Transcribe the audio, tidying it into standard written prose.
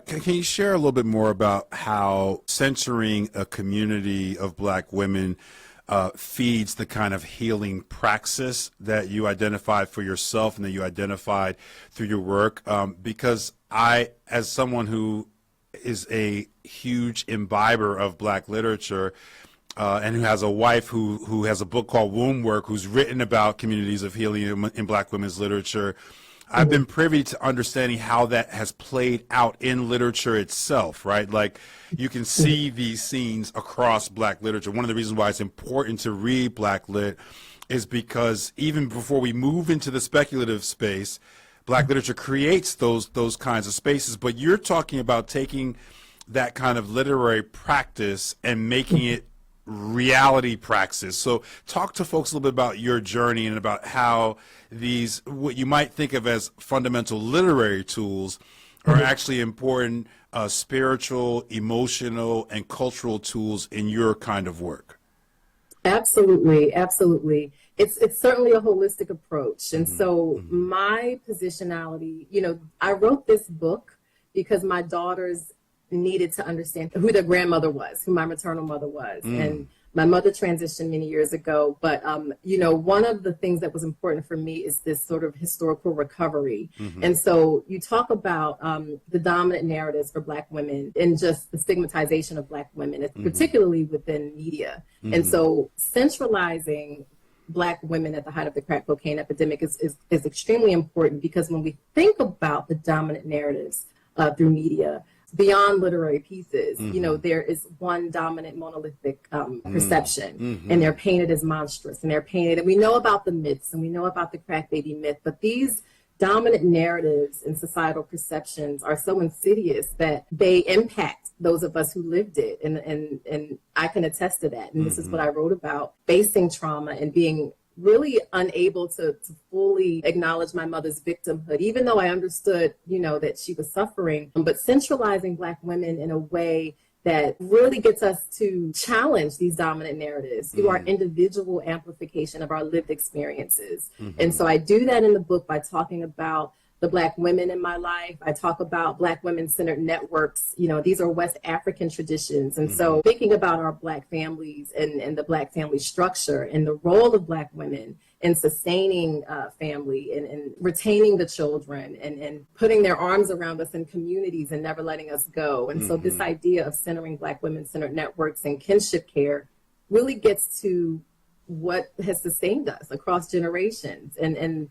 Can you share a little bit more about how centering a community of Black women feeds the kind of healing praxis that you identified for yourself and that you identified through your work? Because I, as someone who is a huge imbiber of Black literature, and who has a wife who has a book called Womb Work, who's written about communities of healing in Black women's literature, I've been privy to understanding how that has played out in literature itself, right? Like, you can see these scenes across Black literature. One of the reasons why it's important to read Black lit is because even before we move into the speculative space, Black literature creates those kinds of spaces. But you're talking about taking that kind of literary practice and making it reality praxis. So talk to folks a little bit about your journey and about how these, what you might think of as fundamental literary tools, are actually important spiritual, emotional, and cultural tools in your kind of work. Absolutely, absolutely. It's certainly a holistic approach. And so my positionality, I wrote this book because my daughters needed to understand who their grandmother was, who my maternal mother was. And my mother transitioned many years ago. But, one of the things that was important for me is this sort of historical recovery. And so you talk about the dominant narratives for Black women and just the stigmatization of Black women, particularly within media. And so centralizing Black women at the height of the crack cocaine epidemic is extremely important, because when we think about the dominant narratives through media, beyond literary pieces, there is one dominant monolithic perception, and they're painted as monstrous, and they're painted, and we know about the myths, and we know about the crack baby myth, but these dominant narratives and societal perceptions are so insidious that they impact those of us who lived it, and I can attest to that. And this is what I wrote about, facing trauma and being really unable to fully acknowledge my mother's victimhood, even though I understood, that she was suffering, but centralizing Black women in a way that really gets us to challenge these dominant narratives through our individual amplification of our lived experiences. And so I do that in the book by talking about the Black women in my life. I talk about Black women-centered networks. These are West African traditions. And so thinking about our Black families and the Black family structure and the role of Black women in sustaining family and retaining the children and putting their arms around us in communities and never letting us go. And so this idea of centering Black women-centered networks and kinship care really gets to what has sustained us across generations. And